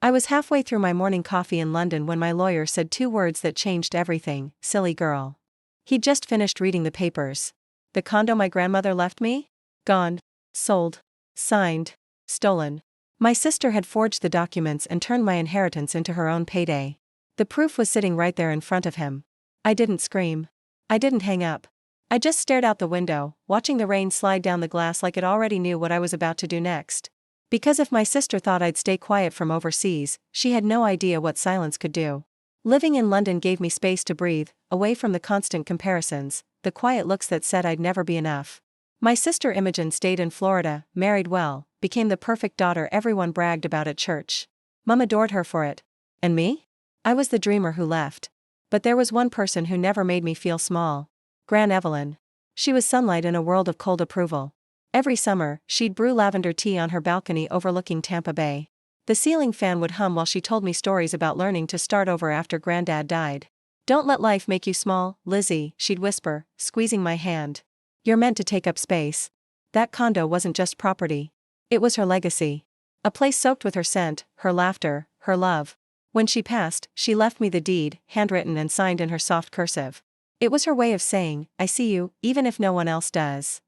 I was halfway through my morning coffee in London when my lawyer said two words that changed everything: silly girl. He'd just finished reading the papers. The condo my grandmother left me? Gone. Sold. Signed. Stolen. My sister had forged the documents and turned my inheritance into her own payday. The proof was sitting right there in front of him. I didn't scream. I didn't hang up. I just stared out the window, watching the rain slide down the glass like it already knew what I was about to do next. Because if my sister thought I'd stay quiet from overseas, she had no idea what silence could do. Living in London gave me space to breathe, away from the constant comparisons, the quiet looks that said I'd never be enough. My sister Imogen stayed in Florida, married well, became the perfect daughter everyone bragged about at church. Mum adored her for it. And me? I was the dreamer who left. But there was one person who never made me feel small. Gran Evelyn. She was sunlight in a world of cold approval. Every summer, she'd brew lavender tea on her balcony overlooking Tampa Bay. The ceiling fan would hum while she told me stories about learning to start over after Granddad died. "Don't let life make you small, Lizzie," she'd whisper, squeezing my hand. "You're meant to take up space." That condo wasn't just property. It was her legacy. A place soaked with her scent, her laughter, her love. When she passed, she left me the deed, handwritten and signed in her soft cursive. It was her way of saying, "I see you, even if no one else does."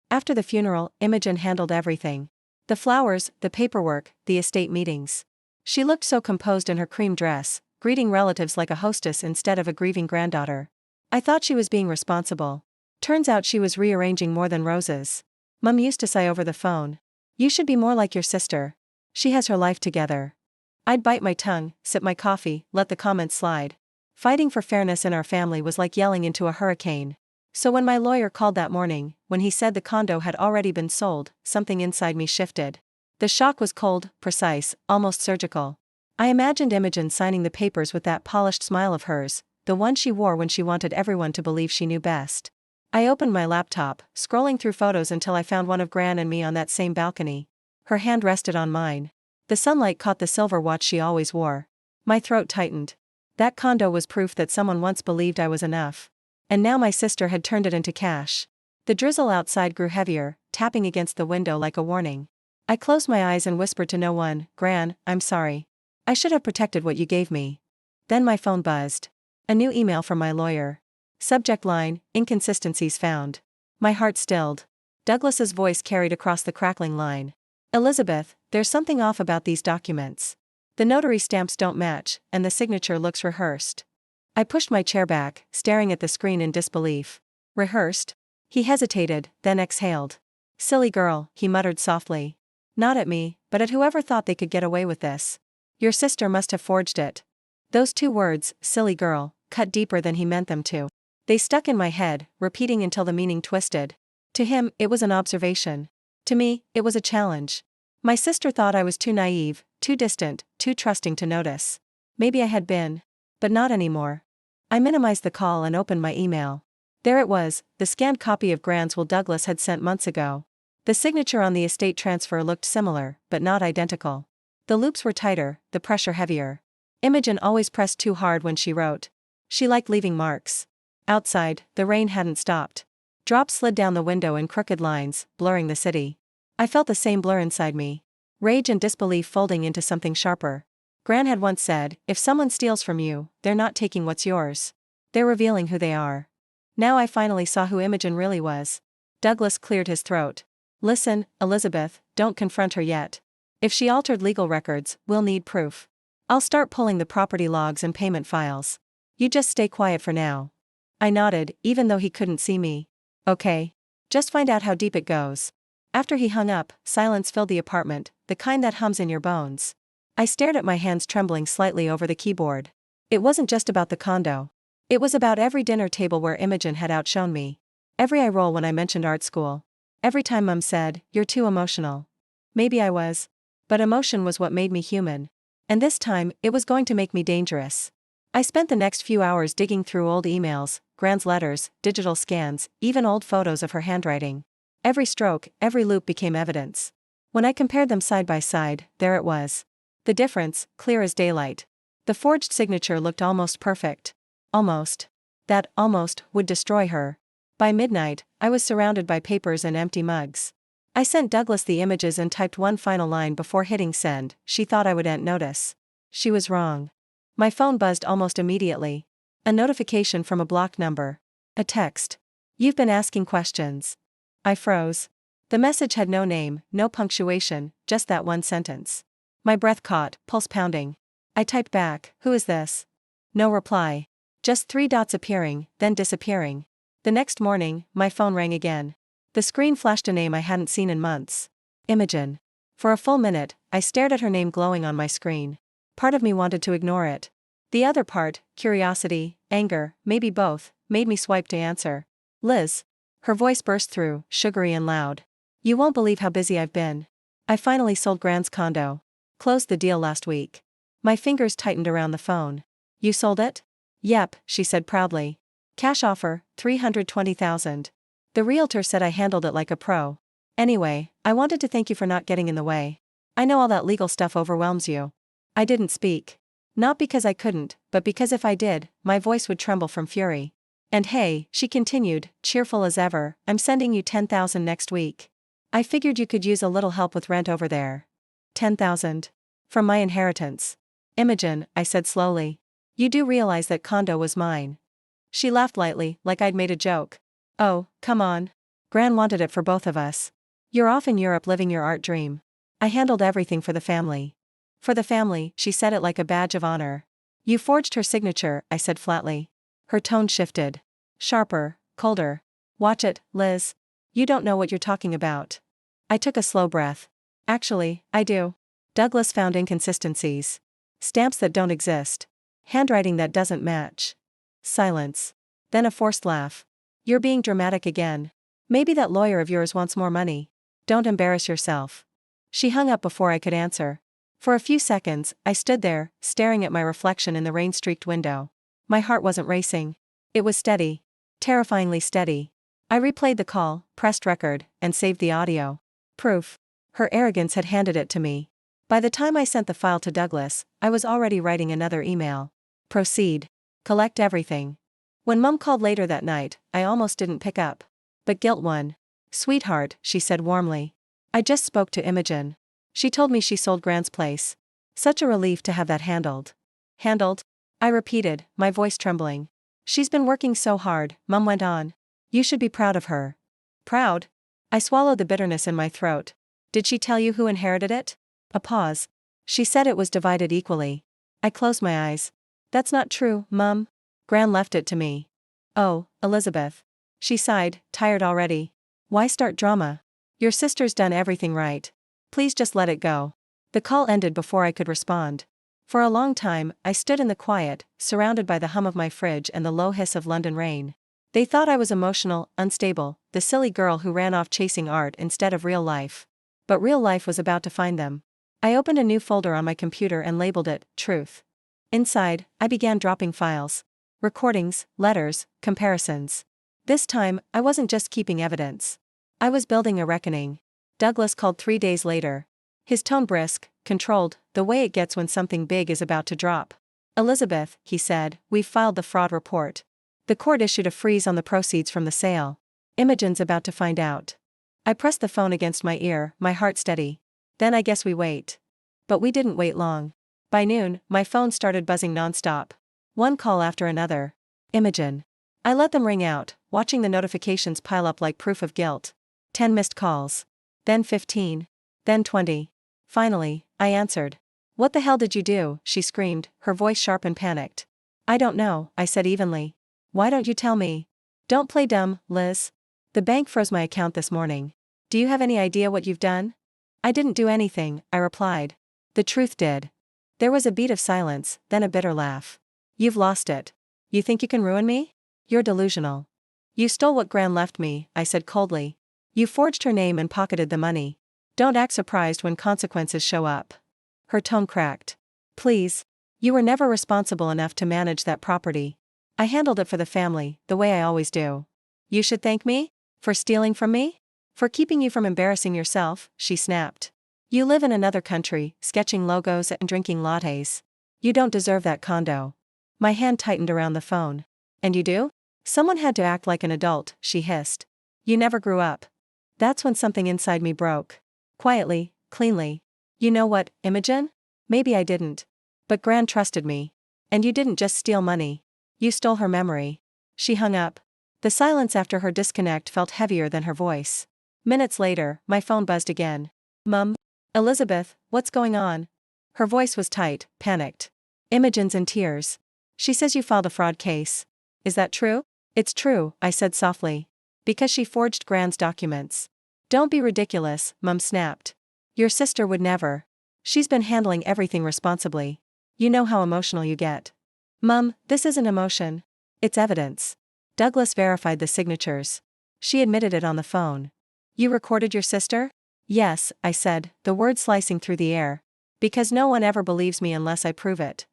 After the funeral, Imogen handled everything. The flowers, the paperwork, the estate meetings. She looked so composed in her cream dress, greeting relatives like a hostess instead of a grieving granddaughter. I thought she was being responsible. Turns out she was rearranging more than roses. Mum used to say over the phone, "You should be more like your sister. She has her life together." I'd bite my tongue, sip my coffee, let the comments slide. Fighting for fairness in our family was like yelling into a hurricane. So when my lawyer called that morning, when he said the condo had already been sold, something inside me shifted. The shock was cold, precise, almost surgical. I imagined Imogen signing the papers with that polished smile of hers, the one she wore when she wanted everyone to believe she knew best. I opened my laptop, scrolling through photos until I found one of Gran and me on that same balcony. Her hand rested on mine. The sunlight caught the silver watch she always wore. My throat tightened. That condo was proof that someone once believed I was enough. And now my sister had turned it into cash. The drizzle outside grew heavier, tapping against the window like a warning. I closed my eyes and whispered to no one, "Gran, I'm sorry. I should have protected what you gave me." Then my phone buzzed. A new email from my lawyer. Subject line, "Inconsistencies found." My heart stilled. Douglas's voice carried across the crackling line. "Elizabeth, there's something off about these documents. The notary stamps don't match, and the signature looks rehearsed." I pushed my chair back, staring at the screen in disbelief. "Rehearsed?" He hesitated, then exhaled. "Silly girl," he muttered softly. Not at me, but at whoever thought they could get away with this. "Your sister must have forged it." Those two words, "silly girl," cut deeper than he meant them to. They stuck in my head, repeating until the meaning twisted. To him, it was an observation. To me, it was a challenge. My sister thought I was too naive, too distant, too trusting to notice. Maybe I had been. But not anymore. I minimized the call and opened my email. There it was, the scanned copy of Gran's will Douglas had sent months ago. The signature on the estate transfer looked similar, but not identical. The loops were tighter, the pressure heavier. Imogen always pressed too hard when she wrote. She liked leaving marks. Outside, the rain hadn't stopped. Drops slid down the window in crooked lines, blurring the city. I felt the same blur inside me. Rage and disbelief folding into something sharper. Gran had once said, "If someone steals from you, they're not taking what's yours. They're revealing who they are." Now I finally saw who Imogen really was. Douglas cleared his throat. "Listen, Elizabeth, don't confront her yet. If she altered legal records, we'll need proof. I'll start pulling the property logs and payment files. You just stay quiet for now." I nodded, even though he couldn't see me. "Okay. Just find out how deep it goes." After he hung up, silence filled the apartment, the kind that hums in your bones. I stared at my hands trembling slightly over the keyboard. It wasn't just about the condo. It was about every dinner table where Imogen had outshone me. Every eye roll when I mentioned art school. Every time Mum said, "You're too emotional." Maybe I was. But emotion was what made me human. And this time, it was going to make me dangerous. I spent the next few hours digging through old emails, Gran's letters, digital scans, even old photos of her handwriting. Every stroke, every loop became evidence. When I compared them side by side, there it was. The difference, clear as daylight. The forged signature looked almost perfect. Almost. That almost would destroy her. By midnight, I was surrounded by papers and empty mugs. I sent Douglas the images and typed one final line before hitting send. She thought I wouldn't notice. She was wrong. My phone buzzed almost immediately. A notification from a blocked number. A text. You've been asking questions. I froze. The message had no name, no punctuation, just that one sentence. My breath caught, pulse pounding. I typed back, "Who is this?" No reply. Just 3 dots appearing, then disappearing. The next morning, my phone rang again. The screen flashed a name I hadn't seen in months. Imogen. For a full minute, I stared at her name glowing on my screen. Part of me wanted to ignore it. The other part, curiosity, anger, maybe both, made me swipe to answer. Liz. Her voice burst through, sugary and loud. You won't believe how busy I've been. I finally sold Grand's condo. Closed the deal last week. My fingers tightened around the phone. You sold it? Yep, she said proudly. Cash offer, $320,000. The realtor said I handled it like a pro. Anyway, I wanted to thank you for not getting in the way. I know all that legal stuff overwhelms you. I didn't speak. Not because I couldn't, but because if I did, my voice would tremble from fury. And hey, she continued, cheerful as ever, I'm sending you $10,000 next week. I figured you could use a little help with rent over there. $10,000. From my inheritance. Imogen, I said slowly. You do realize that condo was mine. She laughed lightly, like I'd made a joke. Oh, come on. Gran wanted it for both of us. You're off in Europe living your art dream. I handled everything for the family. For the family, she said it like a badge of honor. You forged her signature, I said flatly. Her tone shifted. Sharper, colder. Watch it, Liz. You don't know what you're talking about. I took a slow breath. Actually, I do. Douglas found inconsistencies. Stamps that don't exist. Handwriting that doesn't match. Silence. Then a forced laugh. You're being dramatic again. Maybe that lawyer of yours wants more money. Don't embarrass yourself. She hung up before I could answer. For a few seconds, I stood there, staring at my reflection in the rain-streaked window. My heart wasn't racing. It was steady. Terrifyingly steady. I replayed the call, pressed record, and saved the audio. Proof. Her arrogance had handed it to me. By the time I sent the file to Douglas, I was already writing another email. Proceed. Collect everything. When Mum called later that night, I almost didn't pick up. But guilt won. Sweetheart, she said warmly. I just spoke to Imogen. She told me she sold Grand's place. Such a relief to have that handled. Handled? I repeated, my voice trembling. She's been working so hard, Mum went on. You should be proud of her. Proud? I swallowed the bitterness in my throat. Did she tell you who inherited it? A pause. She said it was divided equally. I closed my eyes. That's not true, Mum. Gran left it to me. Oh, Elizabeth. She sighed, tired already. Why start drama? Your sister's done everything right. Please just let it go. The call ended before I could respond. For a long time, I stood in the quiet, surrounded by the hum of my fridge and the low hiss of London rain. They thought I was emotional, unstable, the silly girl who ran off chasing art instead of real life. But real life was about to find them. I opened a new folder on my computer and labeled it, Truth. Inside, I began dropping files. Recordings, letters, comparisons. This time, I wasn't just keeping evidence. I was building a reckoning. Douglas called 3 days later. His tone brisk, controlled, the way it gets when something big is about to drop. Elizabeth, he said, we've filed the fraud report. The court issued a freeze on the proceeds from the sale. Imogen's about to find out. I pressed the phone against my ear, my heart steady. Then I guess we wait. But we didn't wait long. By noon, my phone started buzzing nonstop. One call after another. Imogen. I let them ring out, watching the notifications pile up like proof of guilt. 10 missed calls. Then 15. Then 20. Finally, I answered. What the hell did you do? She screamed, her voice sharp and panicked. I don't know, I said evenly. Why don't you tell me? Don't play dumb, Liz. The bank froze my account this morning. Do you have any idea what you've done? I didn't do anything, I replied. The truth did. There was a beat of silence, then a bitter laugh. You've lost it. You think you can ruin me? You're delusional. You stole what Gran left me, I said coldly. You forged her name and pocketed the money. Don't act surprised when consequences show up. Her tone cracked. Please. You were never responsible enough to manage that property. I handled it for the family, the way I always do. You should thank me? For stealing from me? For keeping you from embarrassing yourself, she snapped. You live in another country, sketching logos and drinking lattes. You don't deserve that condo. My hand tightened around the phone. And you do? Someone had to act like an adult, she hissed. You never grew up. That's when something inside me broke. Quietly, cleanly. You know what, Imogen? Maybe I didn't. But Gran trusted me. And you didn't just steal money. You stole her memory. She hung up. The silence after her disconnect felt heavier than her voice. Minutes later, my phone buzzed again. Mum? Elizabeth, what's going on? Her voice was tight, panicked. Imogen's in tears. She says you filed a fraud case. Is that true? It's true, I said softly. Because she forged Gran's documents. Don't be ridiculous, Mum snapped. Your sister would never. She's been handling everything responsibly. You know how emotional you get. Mum, this isn't emotion. It's evidence. Douglas verified the signatures. She admitted it on the phone. You recorded your sister? Yes, I said, the word slicing through the air. Because no one ever believes me unless I prove it.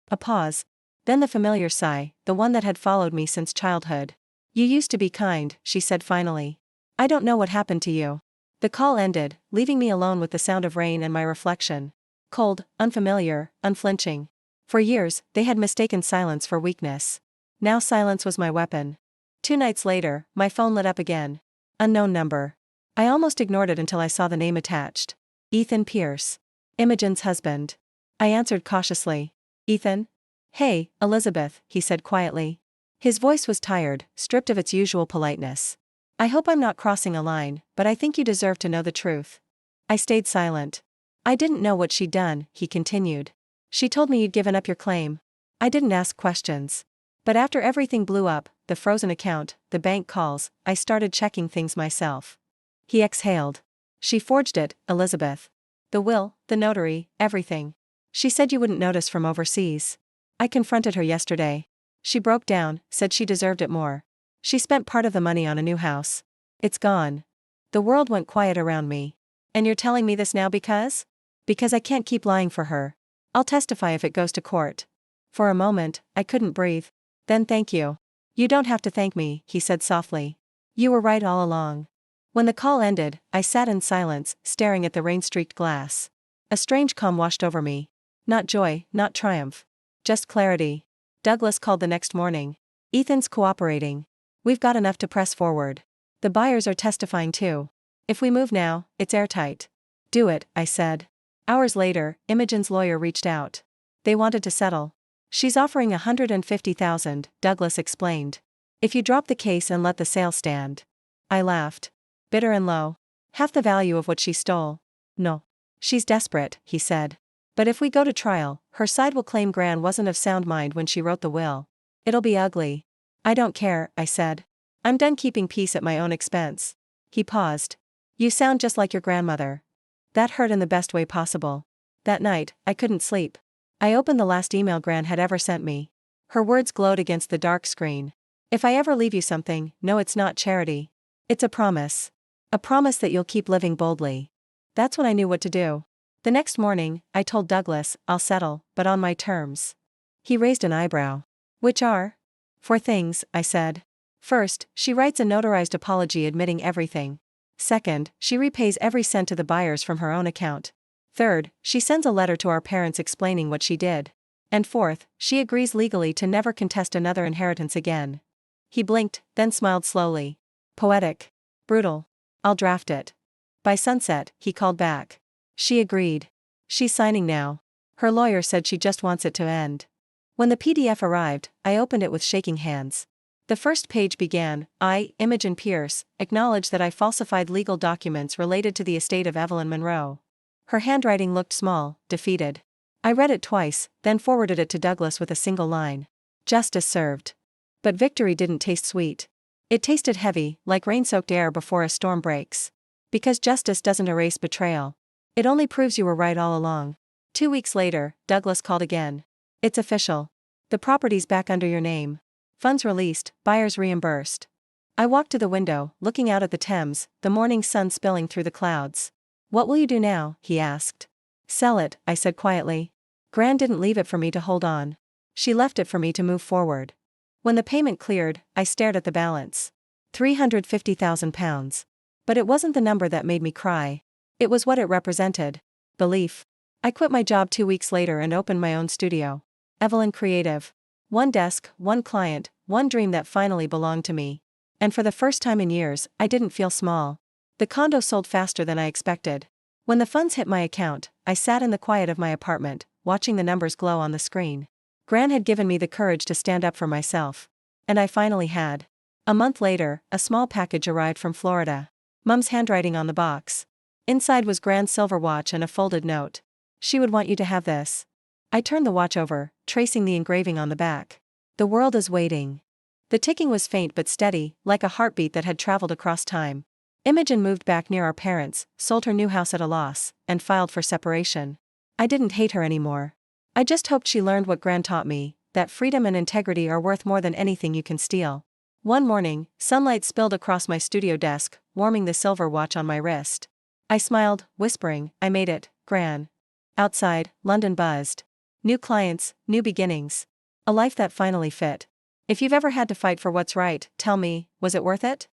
A pause. Then the familiar sigh, the one that had followed me since childhood. You used to be kind, she said finally. I don't know what happened to you. The call ended, leaving me alone with the sound of rain and my reflection. Cold, unfamiliar, unflinching. For years, they had mistaken silence for weakness. Now silence was my weapon. 2 nights later, my phone lit up again. Unknown number. I almost ignored it until I saw the name attached. Ethan Pierce. Imogen's husband. I answered cautiously. Ethan? Hey, Elizabeth, he said quietly. His voice was tired, stripped of its usual politeness. I hope I'm not crossing a line, but I think you deserve to know the truth. I stayed silent. I didn't know what she'd done, he continued. She told me you'd given up your claim. I didn't ask questions. But after everything blew up, the frozen account, the bank calls, I started checking things myself. He exhaled. She forged it, Elizabeth. The will, the notary, everything. She said you wouldn't notice from overseas. I confronted her yesterday. She broke down, said she deserved it more. She spent part of the money on a new house. It's gone. The world went quiet around me. And you're telling me this now because? Because I can't keep lying for her. I'll testify if it goes to court. For a moment, I couldn't breathe. Then thank you. You don't have to thank me, he said softly. You were right all along. When the call ended, I sat in silence, staring at the rain-streaked glass. A strange calm washed over me. Not joy, not triumph. Just clarity. Douglas called the next morning. Ethan's cooperating. We've got enough to press forward. The buyers are testifying too. If we move now, it's airtight. Do it, I said. Hours later, Imogen's lawyer reached out. They wanted to settle. She's offering $150,000, Douglas explained. If you drop the case and let the sale stand. I laughed. Bitter and low. Half the value of what she stole. No. She's desperate, he said. But if we go to trial, her side will claim Gran wasn't of sound mind when she wrote the will. It'll be ugly. I don't care, I said. I'm done keeping peace at my own expense. He paused. You sound just like your grandmother. That hurt in the best way possible. That night, I couldn't sleep. I opened the last email Gran had ever sent me. Her words glowed against the dark screen. If I ever leave you something, no, it's not charity. It's a promise. A promise that you'll keep living boldly. That's when I knew what to do. The next morning, I told Douglas, I'll settle, but on my terms. He raised an eyebrow. Which are? 4 things, I said. First, she writes a notarized apology admitting everything. Second, she repays every cent to the buyers from her own account. Third, she sends a letter to our parents explaining what she did. And fourth, she agrees legally to never contest another inheritance again. He blinked, then smiled slowly. Poetic. Brutal. I'll draft it. By sunset, he called back. She agreed. She's signing now. Her lawyer said she just wants it to end. When the PDF arrived, I opened it with shaking hands. The first page began, I, Imogen Pierce, acknowledge that I falsified legal documents related to the estate of Evelyn Monroe. Her handwriting looked small, defeated. I read it twice, then forwarded it to Douglas with a single line. Justice served. But victory didn't taste sweet. It tasted heavy, like rain-soaked air before a storm breaks. Because justice doesn't erase betrayal. It only proves you were right all along. 2 weeks later, Douglas called again. It's official. The property's back under your name. Funds released, buyers reimbursed. I walked to the window, looking out at the Thames, the morning sun spilling through the clouds. What will you do now? He asked. Sell it, I said quietly. Gran didn't leave it for me to hold on. She left it for me to move forward. When the payment cleared, I stared at the balance. £350,000. But it wasn't the number that made me cry. It was what it represented. Belief. I quit my job 2 weeks later and opened my own studio. Evelyn Creative. 1 desk, 1 client, 1 dream that finally belonged to me. And for the first time in years, I didn't feel small. The condo sold faster than I expected. When the funds hit my account, I sat in the quiet of my apartment, watching the numbers glow on the screen. Gran had given me the courage to stand up for myself. And I finally had. A month later, a small package arrived from Florida. Mum's handwriting on the box. Inside was Gran's silver watch and a folded note. She would want you to have this. I turned the watch over, tracing the engraving on the back. The world is waiting. The ticking was faint but steady, like a heartbeat that had traveled across time. Imogen moved back near our parents, sold her new house at a loss, and filed for separation. I didn't hate her anymore. I just hoped she learned what Gran taught me, that freedom and integrity are worth more than anything you can steal. One morning, sunlight spilled across my studio desk, warming the silver watch on my wrist. I smiled, whispering, I made it, Gran. Outside, London buzzed. New clients, new beginnings. A life that finally fit. If you've ever had to fight for what's right, tell me, was it worth it?